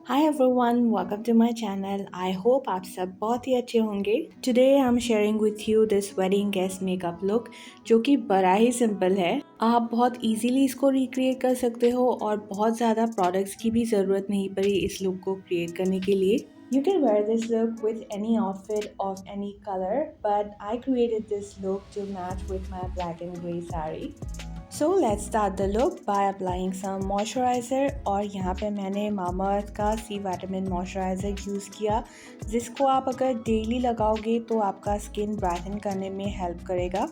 Hi everyone, welcome to my channel. I hope आप सब बहुत ही अच्छे होंगे. Today I'm sharing with you this wedding guest makeup look जो कि बड़ा ही सिंपल है. आप बहुत easily इसको recreate कर सकते हो और बहुत ज़्यादा products की भी ज़रूरत नहीं पड़ी इस look को create करने के लिए. You can wear this look with any outfit of any color, but I created this look to match with my black and grey saree. So let's start the look by applying some moisturizer और यहाँ पे मैंने Mamaearth का C vitamin moisturiser use किया जिसको आप अगर daily लगाओगे तो आपका स्किन ब्राइटन करने में हेल्प करेगा.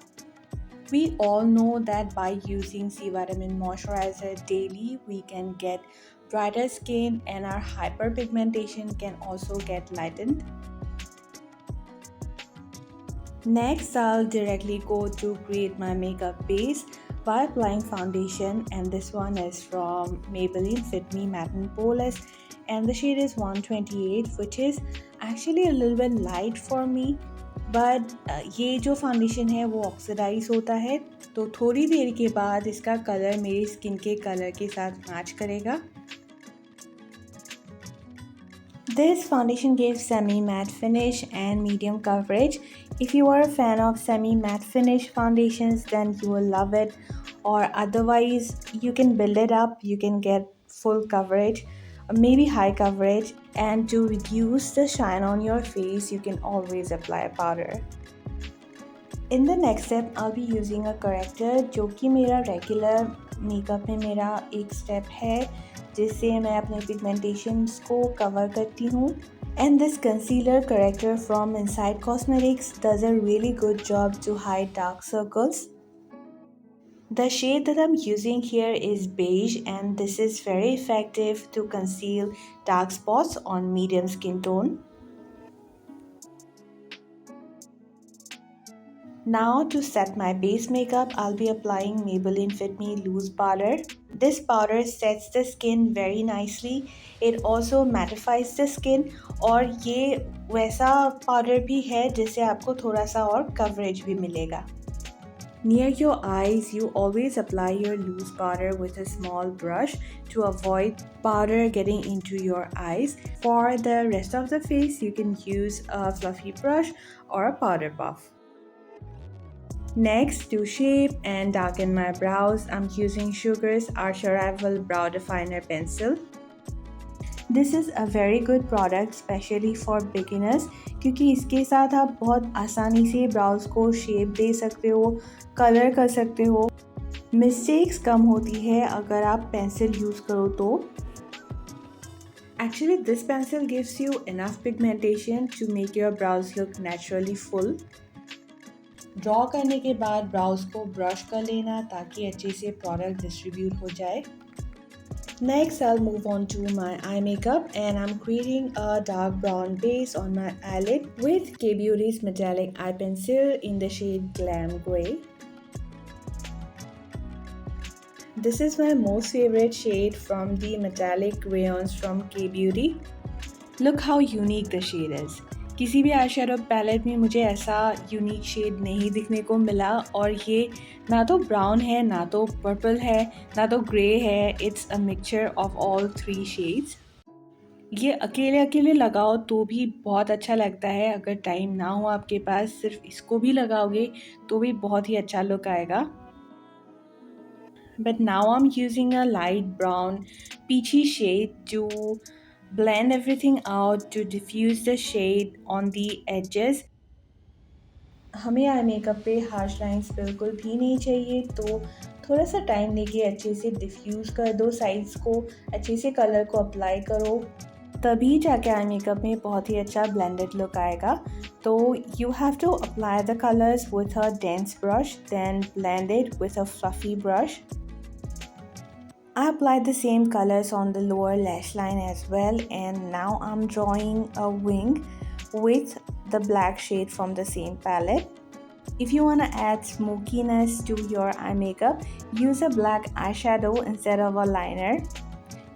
We all know that by using C vitamin moisturizer daily we can get brighter skin and our hyperpigmentation can also get lightened. Next, I'll directly go to create my makeup base by applying foundation, and this one is from Maybelline Fit Me Matte and Poreless and the shade is 128, which is actually a little bit light for me. But ये जो foundation है वो oxidise होता है तो थोड़ी देर के बाद इसका कलर मेरी स्किन के कलर के साथ मैच करेगा. This foundation gives semi-matte finish and medium coverage. If you are a fan of semi-matte finish foundations, then you will love it. Or otherwise, you can build it up. You can get full coverage, or maybe high coverage. And to reduce the shine on your face, you can always apply a powder. In the next step, I'll be using a corrector जो कि मेरा regular makeup में मेरा एक step है जिससे मैं अपने pigmentations को cover करती हूँ. And this concealer corrector from Inside Cosmetics does a really good job to hide dark circles. The shade that I'm using here is Beige and this is very effective to conceal dark spots on medium skin tone. Now to set my base makeup, I'll be applying Maybelline Fit Me Loose Powder. This powder sets the skin very nicely. It also mattifies the skin और ये वैसा powder भी है जिससे आपको थोड़ा सा और coverage भी मिलेगा. Near your eyes, you always apply your loose powder with a small brush to avoid powder getting into your eyes. For the rest of the face, you can use a fluffy brush or a powder puff. Next, to shape and darken my brows, I'm using Sugar's Arch Arrival Brow Definer Pencil. This is a very good product, especially for beginners, क्योंकि इसके साथ आप बहुत आसानी से browse को shape दे सकते हो, कलर कर सकते हो. मिस्टेक्स कम होती है अगर आप पेंसिल यूज़ करो तो. Actually, this pencil gives you enough pigmentation to make your brows look naturally full. Draw करने के बाद ब्राउज को ब्रश कर लेना ताकि अच्छे से प्रोडक्ट डिस्ट्रीब्यूट हो जाए. Next, I'll move on to my eye makeup and I'm creating a dark brown base on my eyelid with K-Beauty's metallic eye pencil in the shade Glam Grey. This is my most favorite shade from the metallic crayons from K-Beauty. Look how unique the shade is. किसी भी eye shadow palette में मुझे ऐसा unique shade नहीं दिखने को मिला और ये ना तो ब्राउन है, ना तो पर्पल है, ना तो ग्रे है. It's a mixture of all three shades. ये अकेले अकेले लगाओ तो भी बहुत अच्छा लगता है. अगर टाइम ना हो आपके पास, सिर्फ इसको भी लगाओगे तो भी बहुत ही अच्छा लुक आएगा. But now I'm using a light brown peachy shade to blend everything out to diffuse the shade on the edges. हमें आई मेकअप पे हार्श लाइंस बिल्कुल भी नहीं चाहिए तो थोड़ा सा टाइम लेके अच्छे से डिफ्यूज़ कर दो साइड्स को, अच्छे से कलर को अप्लाई करो, तभी जाके आई मेकअप में बहुत ही अच्छा ब्लेंडेड लुक आएगा. तो you have to apply the colours with a dense brush then blend it with a fluffy brush. I applied the same colors on the lower lash line as well and now I'm drawing a wing with the black shade from the same palette. If you want to add smokiness to your eye makeup, use a black eyeshadow instead of a liner.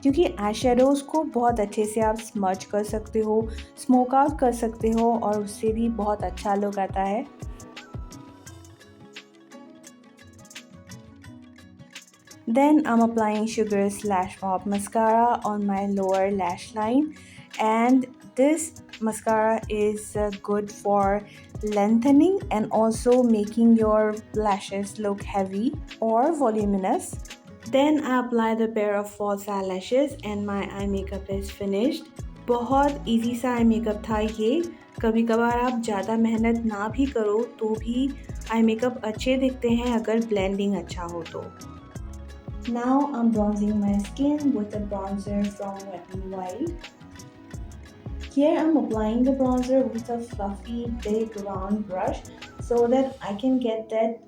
क्योंकि eyeshadows को बहुत अच्छे से आप smudge कर सकते हो, smoke out कर सकते हो और उससे भी बहुत अच्छा लुक आता है. Then I'm applying Sugar's Lash Mop Mascara on my lower lash line, and this mascara is good for lengthening and also making your lashes look heavy or voluminous. Then I apply the pair of false eyelashes and my eye makeup is finished. बहुत easy सा eye makeup था ये. कभी कभार आप ज़्यादा मेहनत ना भी करो तो भी आई मेकअप अच्छे दिखते हैं अगर ब्लेंडिंग अच्छा हो तो. Now I'm bronzing my skin with a bronzer from Wet n Wild. Here I'm applying the bronzer with a fluffy big round brush so that I can get that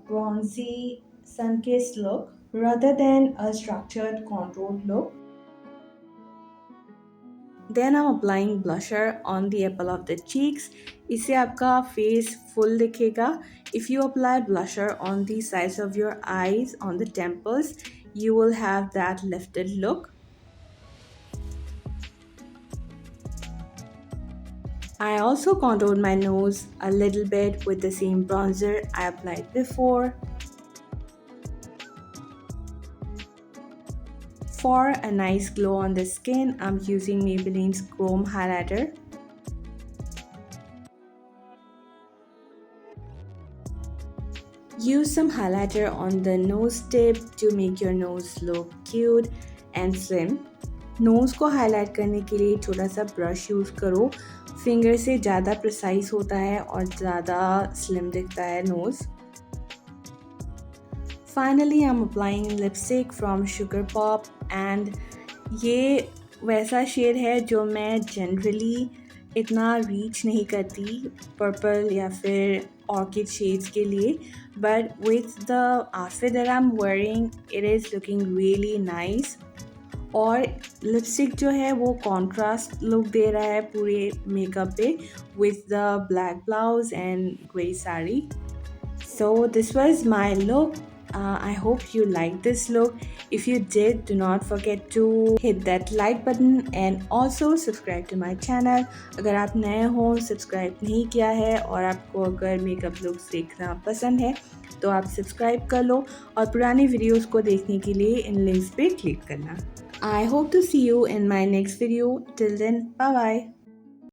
bronzy sun-kissed look rather than a structured contoured look. Then I'm applying blusher on the apple of the cheeks. इससे आपका face full दिखेगा. If you apply blusher on the sides of your eyes, on the temples, you will have that lifted look. I also contoured my nose a little bit with the same bronzer I applied before. For a nice glow on the skin, I'm using Maybelline's Chrome Highlighter. Use some highlighter on the nose tip to make your nose look cute and slim. Nose को highlight करने के लिए छोटा सा brush use करो. Finger से ज़्यादा precise होता है और ज़्यादा स्लिम दिखता है nose. Finally, I'm applying lipstick from Sugar Pop and ये वैसा शेड है जो मैं जनरली इतना रीच नहीं करती पर्पल या फिर ऑर्किड शेड्स के लिए, but with the outfit that I am wearing it is looking really nice. और लिपस्टिक जो है वो कॉन्ट्रास्ट लुक दे रहा है पूरे मेकअप पे with the black blouse and grey sari. So this was my look. I hope you liked this look. If you did, do not forget to hit that like button and also subscribe to my channel. अगर आप नए हो, subscribe नहीं किया है और आपको अगर मेकअप लुक्स देखना पसंद है तो आप सब्सक्राइब कर लो और पुरानी वीडियोस को देखने के लिए इन लिंक्स पे क्लिक करना. I hope to see you in my next video. Till then, bye bye.